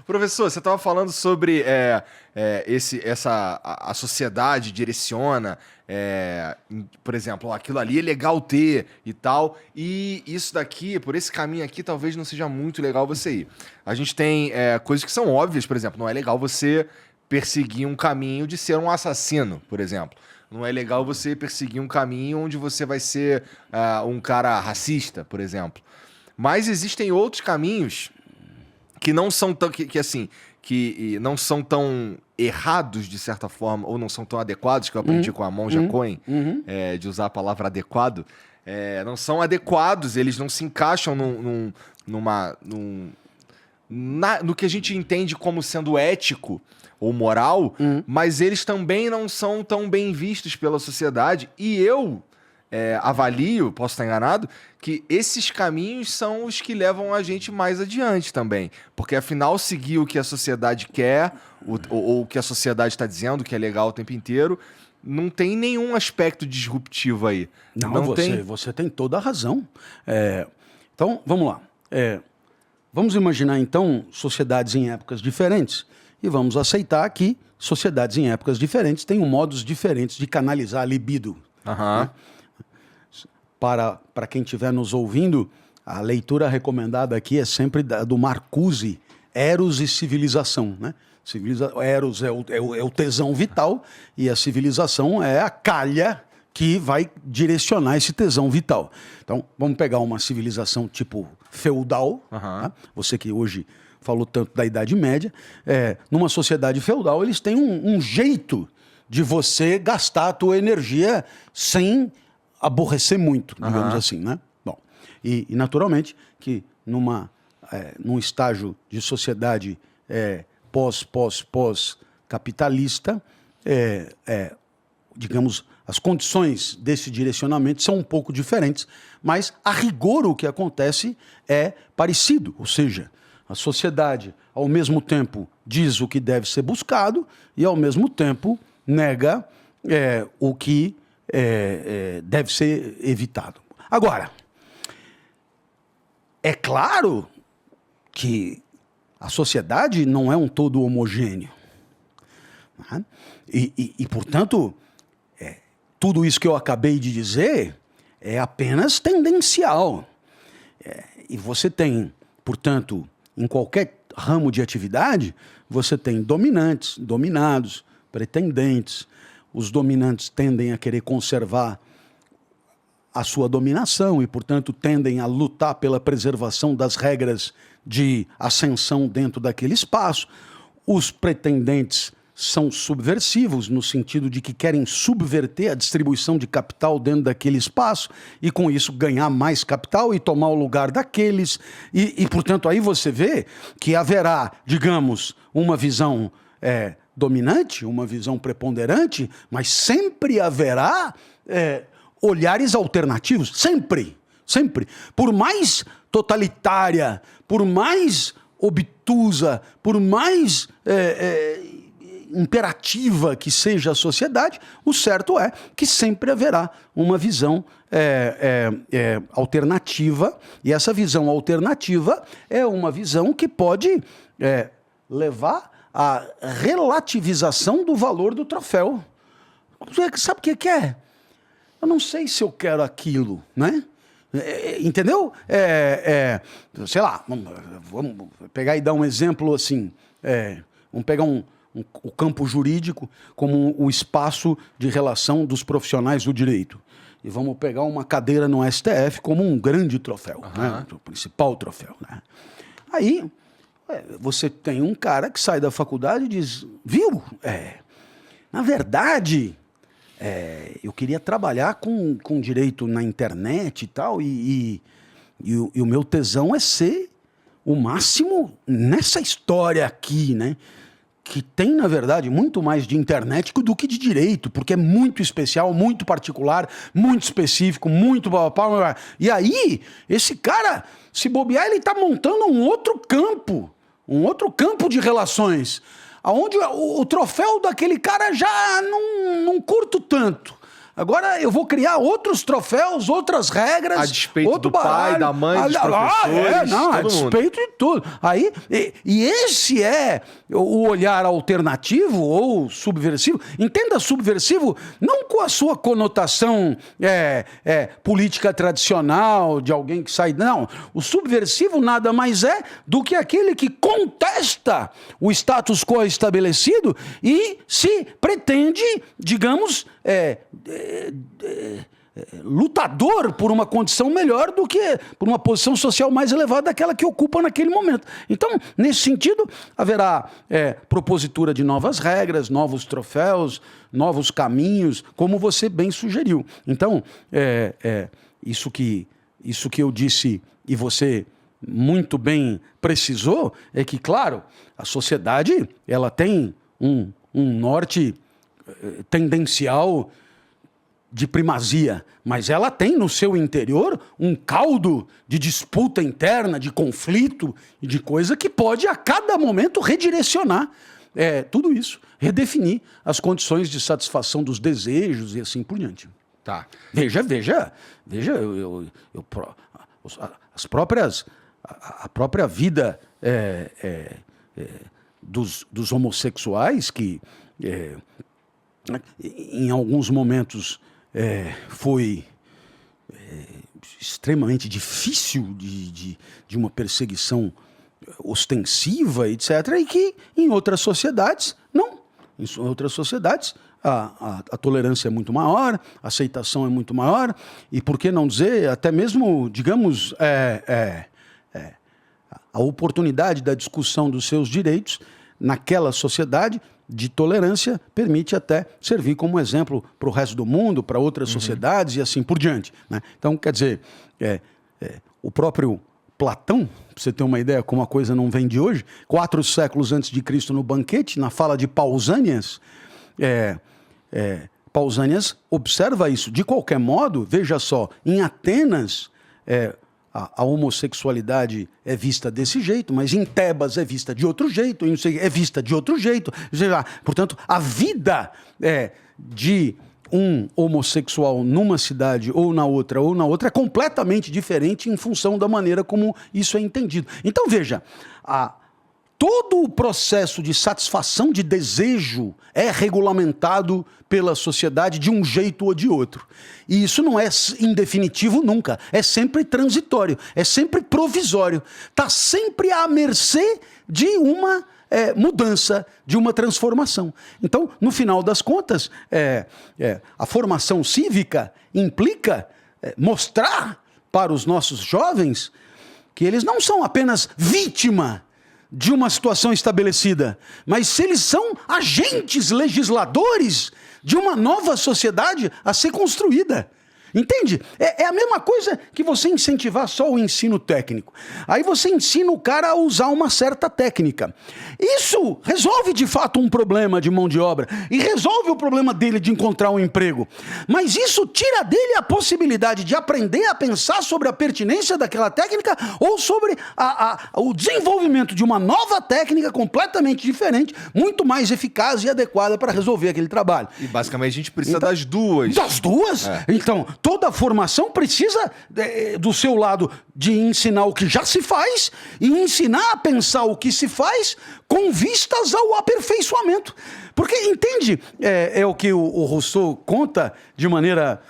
Professor, você estava falando sobre a sociedade direciona, por exemplo, ó, aquilo ali é legal ter e tal, e isso daqui, por esse caminho aqui, talvez não seja muito legal você ir. A gente tem coisas que são óbvias, por exemplo, não é legal você perseguir um caminho de ser um assassino, por exemplo. Não é legal você perseguir um caminho onde você vai ser um cara racista, por exemplo. Mas existem outros caminhos que não são tão que não são tão errados de certa forma, ou não são tão adequados, que eu aprendi com a Monja Coen, de usar a palavra adequado. Não são adequados, eles não se encaixam no que a gente entende como sendo ético ou moral, mas eles também não são tão bem vistos pela sociedade. E eu avalio, posso estar enganado, que esses caminhos são os que levam a gente mais adiante também. Porque, afinal, seguir o que a sociedade quer, ou o que a sociedade está dizendo, que é legal o tempo inteiro, não tem nenhum aspecto disruptivo aí. Você tem toda a razão. Então, vamos lá. Vamos imaginar, então, sociedades em épocas diferentes e vamos aceitar que sociedades em épocas diferentes têm modos diferentes de canalizar a libido. Né? Para quem estiver nos ouvindo, a leitura recomendada aqui é sempre do Marcuse, Eros e Civilização. Né? Eros é o tesão vital e a civilização é a calha que vai direcionar esse tesão vital. Então, vamos pegar uma civilização tipo feudal, tá? Você que hoje falou tanto da Idade Média, numa sociedade feudal eles têm um jeito de você gastar a tua energia sem aborrecer muito, digamos assim, né? Bom, e naturalmente que num estágio de sociedade pós-capitalista, digamos, as condições desse direcionamento são um pouco diferentes, mas a rigor o que acontece é parecido, ou seja, a sociedade ao mesmo tempo diz o que deve ser buscado e ao mesmo tempo nega o que deve ser evitado. Agora, é claro que a sociedade não é um todo homogêneo. Né? E portanto, tudo isso que eu acabei de dizer é apenas tendencial. E você tem, portanto, em qualquer ramo de atividade, você tem dominantes, dominados, pretendentes. Os dominantes tendem a querer conservar a sua dominação e, portanto, tendem a lutar pela preservação das regras de ascensão dentro daquele espaço. Os pretendentes são subversivos, no sentido de que querem subverter a distribuição de capital dentro daquele espaço e, com isso, ganhar mais capital e tomar o lugar daqueles. E portanto, aí você vê que haverá, digamos, uma visão dominante, uma visão preponderante, mas sempre haverá olhares alternativos, sempre, sempre. Por mais totalitária, por mais obtusa, por mais imperativa que seja a sociedade, o certo é que sempre haverá uma visão alternativa, e essa visão alternativa é uma visão que pode levar à relativização do valor do troféu. Sabe o que é? Eu não sei se eu quero aquilo, né? Entendeu? Sei lá, vamos pegar e dar um exemplo assim. Vamos pegar o campo jurídico como o espaço de relação dos profissionais do direito. E vamos pegar uma cadeira no STF como um grande troféu, né? O principal troféu. Né? Aí você tem um cara que sai da faculdade e diz, viu, na verdade, eu queria trabalhar com direito na internet e tal, e o meu tesão é ser o máximo nessa história aqui, né? Que tem, na verdade, muito mais de internet do que de direito, porque é muito especial, muito particular, muito específico, muito... E aí, esse cara, se bobear, ele está montando um outro campo de relações, onde o troféu daquele cara já não curto tanto. Agora eu vou criar outros troféus, outras regras. A despeito outro do pai, da mãe, dos professores, a todo mundo. despeito de tudo. Aí, e esse é o olhar alternativo ou subversivo. Entenda subversivo não com a sua conotação política tradicional, de alguém que sai... Não, o subversivo nada mais é do que aquele que contesta o status quo estabelecido e se pretende, digamos, lutador por uma condição melhor do que por uma posição social mais elevada daquela que ocupa naquele momento. Então, nesse sentido, haverá propositura de novas regras, novos troféus, novos caminhos, como você bem sugeriu. Então, isso que eu disse e você muito bem precisou é que, claro, a sociedade ela tem um norte tendencial de primazia, mas ela tem no seu interior um caldo de disputa interna, de conflito e de coisa que pode a cada momento redirecionar tudo isso, redefinir as condições de satisfação dos desejos e assim por diante. Tá. Veja, a própria vida dos homossexuais que em alguns momentos foi extremamente difícil de uma perseguição ostensiva, etc., e que em outras sociedades, não. Em outras sociedades, a tolerância é muito maior, a aceitação é muito maior, e por que não dizer, até mesmo, digamos, a oportunidade da discussão dos seus direitos naquela sociedade de tolerância permite até servir como exemplo para o resto do mundo, para outras sociedades e assim por diante, né? Então, quer dizer, o próprio Platão, para você ter uma ideia como a coisa não vem de hoje, 4 séculos antes de Cristo no banquete, na fala de Pausânias, Pausânias observa isso. De qualquer modo, veja só, em Atenas a homossexualidade é vista desse jeito, mas em Tebas é vista de outro jeito, é vista de outro jeito. Portanto, a vida de um homossexual numa cidade ou na outra é completamente diferente em função da maneira como isso é entendido. Então, veja, todo o processo de satisfação de desejo é regulamentado pela sociedade de um jeito ou de outro. E isso não é indefinitivo nunca, é sempre transitório, é sempre provisório. Está sempre à mercê de uma mudança, de uma transformação. Então, no final das contas, a formação cívica implica mostrar para os nossos jovens que eles não são apenas vítima de uma situação estabelecida, mas se eles são agentes legisladores de uma nova sociedade a ser construída. Entende? É a mesma coisa que você incentivar só o ensino técnico. Aí você ensina o cara a usar uma certa técnica. Isso resolve de fato um problema de mão de obra e resolve o problema dele de encontrar um emprego. Mas isso tira dele a possibilidade de aprender a pensar sobre a pertinência daquela técnica ou sobre o desenvolvimento de uma nova técnica completamente diferente, muito mais eficaz e adequada para resolver aquele trabalho. E basicamente a gente precisa das duas. Das duas? Então, toda a formação precisa, do seu lado, de ensinar o que já se faz e ensinar a pensar o que se faz com vistas ao aperfeiçoamento. Porque, entende, é o que o Rousseau conta de maneira,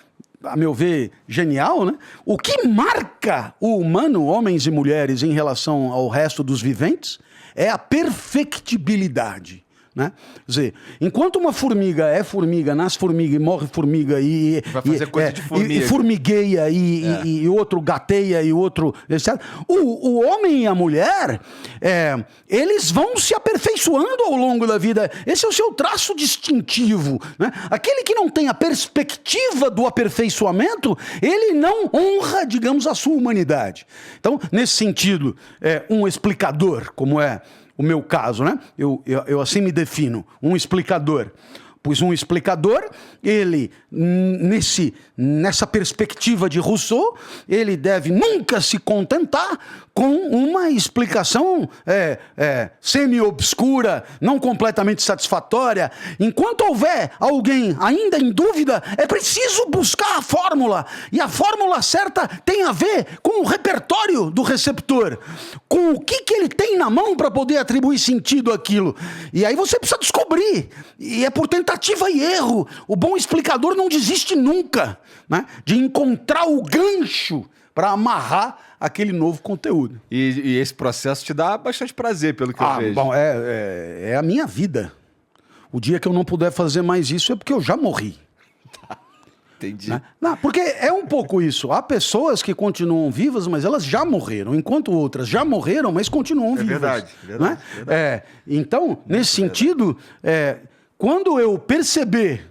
a meu ver, genial, né? O que marca o humano, homens e mulheres, em relação ao resto dos viventes, é a perfectibilidade. Né? Quer dizer, enquanto uma formiga é formiga, nasce formiga e morre formiga e vai fazer coisa de formiga. E formigueia e outro gateia e outro, etc. O homem e a mulher, eles vão se aperfeiçoando ao longo da vida. Esse é o seu traço distintivo, né? Aquele que não tem a perspectiva do aperfeiçoamento, ele não honra, digamos, a sua humanidade. Então, nesse sentido, um explicador, como é o meu caso, né? Eu assim me defino, um explicador. Pois um explicador, ele, nessa perspectiva de Rousseau, ele deve nunca se contentar com uma explicação semi-obscura, não completamente satisfatória. Enquanto houver alguém ainda em dúvida, é preciso buscar a fórmula. E a fórmula certa tem a ver com o repertório do receptor, com o que ele tem na mão para poder atribuir sentido àquilo. E aí você precisa descobrir. E é por tentativa e erro. O bom explicador não desiste nunca, né, de encontrar o gancho para amarrar aquele novo conteúdo. E esse processo te dá bastante prazer, pelo que eu vejo. Bom, é a minha vida. O dia que eu não puder fazer mais isso é porque eu já morri. Entendi. Né? Não, porque é um pouco isso. Há pessoas que continuam vivas, mas elas já morreram, enquanto outras já morreram, mas continuam vivas. Verdade, né? verdade. Então, nesse sentido, quando eu perceber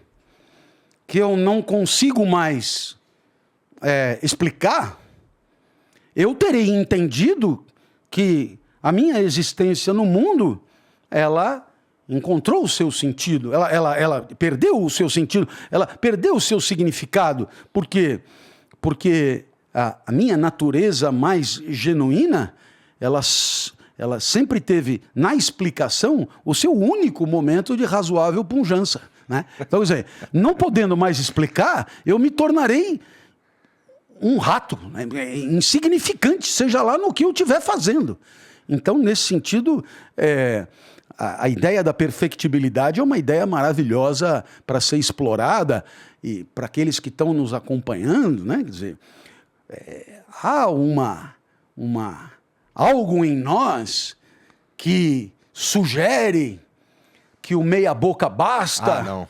que eu não consigo mais explicar, eu terei entendido que a minha existência no mundo, ela encontrou o seu sentido, ela perdeu o seu sentido, ela perdeu o seu significado. Por quê? Porque a minha natureza mais genuína, ela sempre teve na explicação o seu único momento de razoável pujança. Né? Então, quer dizer, não podendo mais explicar, eu me tornarei um rato, né? Insignificante, seja lá no que eu estiver fazendo. Então, nesse sentido, a ideia da perfectibilidade é uma ideia maravilhosa para ser explorada, e para aqueles que estão nos acompanhando, né? Quer dizer, há algo em nós que sugere que o meia-boca basta. Não.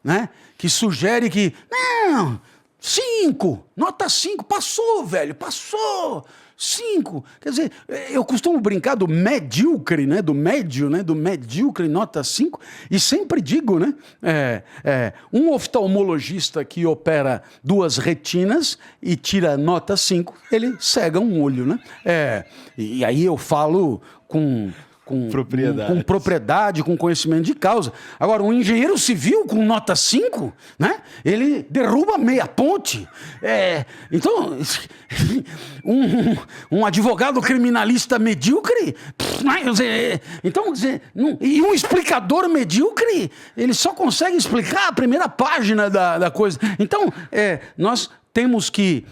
Né? Que sugere que, não, 5, nota 5, passou, velho, passou, 5. Quer dizer, eu costumo brincar do medíocre, né? Do médio, né? Do medíocre, nota 5, e sempre digo, né? Um oftalmologista que opera 2 retinas e tira nota 5, ele cega um olho, né? E aí eu falo com propriedade, com conhecimento de causa. Agora, um engenheiro civil com nota 5, né? Ele derruba meia ponte. Então, um advogado criminalista medíocre, então, e um explicador medíocre, ele só consegue explicar a primeira página da coisa. Então, nós temos que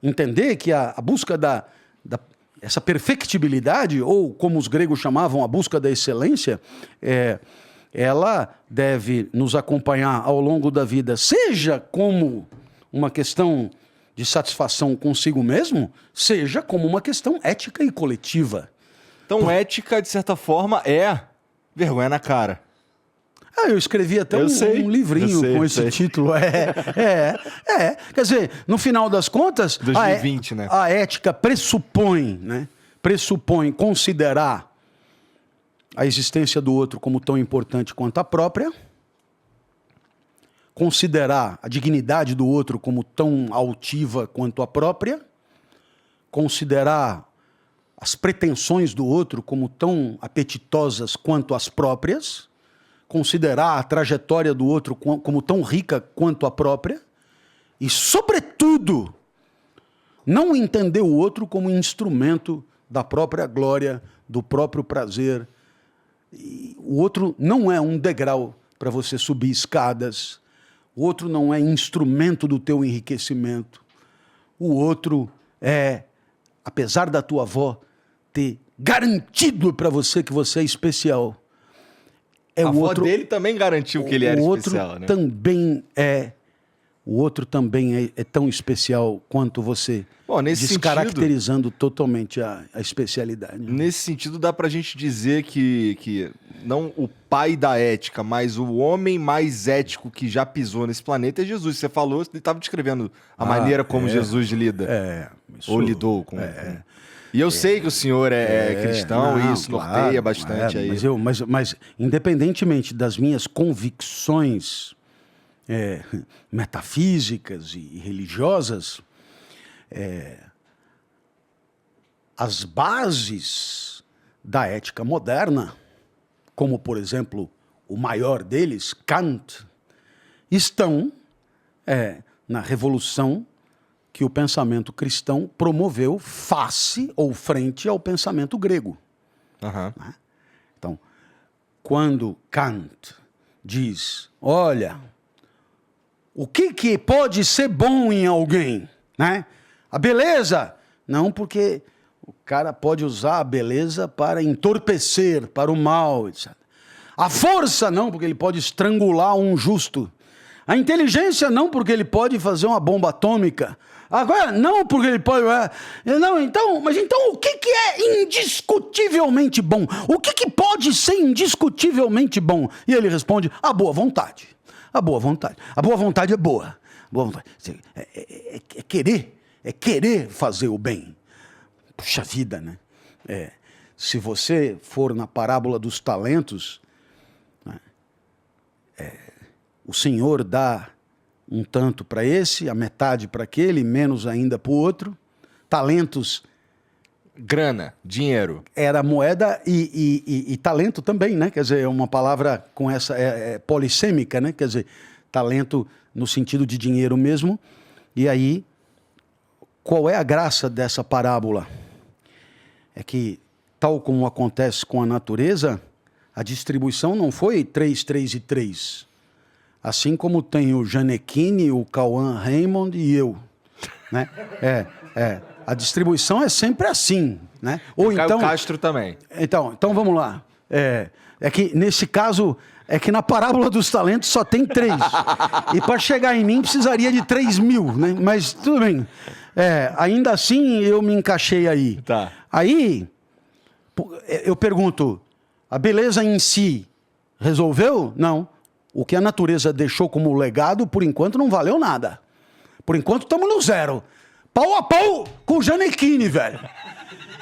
entender que a busca essa perfectibilidade, ou como os gregos chamavam, a busca da excelência, ela deve nos acompanhar ao longo da vida, seja como uma questão de satisfação consigo mesmo, seja como uma questão ética e coletiva. Então, ética, de certa forma, é vergonha na cara. Eu escrevi até um livrinho com esse título. Quer dizer, no final das contas, 2020, né? A ética pressupõe, né? Pressupõe considerar a existência do outro como tão importante quanto a própria, considerar a dignidade do outro como tão altiva quanto a própria, considerar as pretensões do outro como tão apetitosas quanto as próprias, considerar a trajetória do outro como tão rica quanto a própria e, sobretudo, não entender o outro como instrumento da própria glória, do próprio prazer. E o outro não é um degrau para você subir escadas, o outro não é instrumento do teu enriquecimento, o outro apesar da tua avó ter garantido para você que você é especial, a avó dele também garantiu que ele era especial, né? O outro também é tão especial quanto você, descaracterizando totalmente a especialidade. Nesse sentido, dá pra gente dizer que não o pai da ética, mas o homem mais ético que já pisou nesse planeta é Jesus. Você falou, você estava descrevendo a maneira como Jesus lida. Ou lidou com... E eu sei que o senhor é cristão, e isso norteia bastante aí. Mas independentemente das minhas convicções metafísicas e religiosas, as bases da ética moderna, como, por exemplo, o maior deles, Kant, estão na revolução que o pensamento cristão promoveu face ou frente ao pensamento grego. Aham. Então, quando Kant diz, olha, o que pode ser bom em alguém? Né? A beleza? Não, porque o cara pode usar a beleza para entorpecer, para o mal, etc. A força? Não, porque ele pode estrangular um justo. A inteligência? Não, porque ele pode fazer uma bomba atômica. Agora, não, porque ele pode... Não, então, mas então o que é indiscutivelmente bom? O que pode ser indiscutivelmente bom? E ele responde, a boa vontade. A boa vontade. A boa vontade é boa. Boa vontade. É querer fazer o bem. Puxa vida, né? Se você for na parábola dos talentos, né? O Senhor dá um tanto para esse, a metade para aquele, menos ainda para o outro. Talentos... Grana, dinheiro. Era moeda e talento também, né? Quer dizer, é uma palavra com essa... polissêmica, né? Quer dizer, talento no sentido de dinheiro mesmo. E aí, qual é a graça dessa parábola? É que, tal como acontece com a natureza, a distribuição não foi 3, 3 e 3. Assim como tem o Janequine, o Cauã Raymond e eu. Né? A distribuição é sempre assim. Né? Ou Caio então, Castro também. Então vamos lá. É que nesse caso, é que na parábola dos talentos só tem 3. E para chegar em mim precisaria de 3.000. Né? Mas tudo bem. Ainda assim eu me encaixei aí. Tá. Aí eu pergunto, a beleza em si resolveu? Não. O que a natureza deixou como legado, por enquanto, não valeu nada. Por enquanto, estamos no zero. Pau a pau com o Janequine, velho.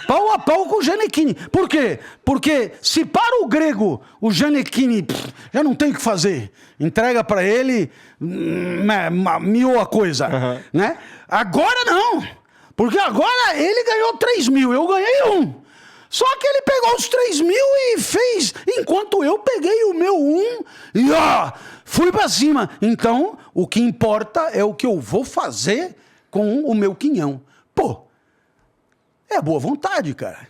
Pau a pau com o Janequine. Por quê? Porque se para o grego o Janequine já não tem o que fazer, entrega para ele miou a coisa. Uhum. Né? Agora não. Porque agora ele ganhou 3.000, eu ganhei 1. Só que ele pegou os 3.000 e fez, enquanto eu peguei o meu 1 e fui pra cima. Então, o que importa é o que eu vou fazer com o meu quinhão. Pô, é boa vontade, cara.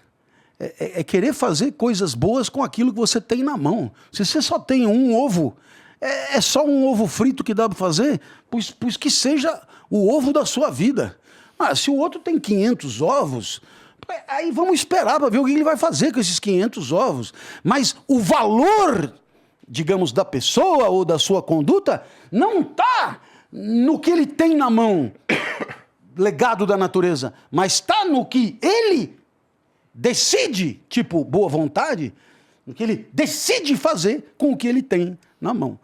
É querer fazer coisas boas com aquilo que você tem na mão. Se você só tem um ovo, é só um ovo frito que dá pra fazer, pois que seja o ovo da sua vida. Mas se o outro tem 500 ovos... Aí vamos esperar para ver o que ele vai fazer com esses 500 ovos. Mas o valor, digamos, da pessoa ou da sua conduta não está no que ele tem na mão, legado da natureza, mas está no que ele decide, tipo boa vontade, no que ele decide fazer com o que ele tem na mão.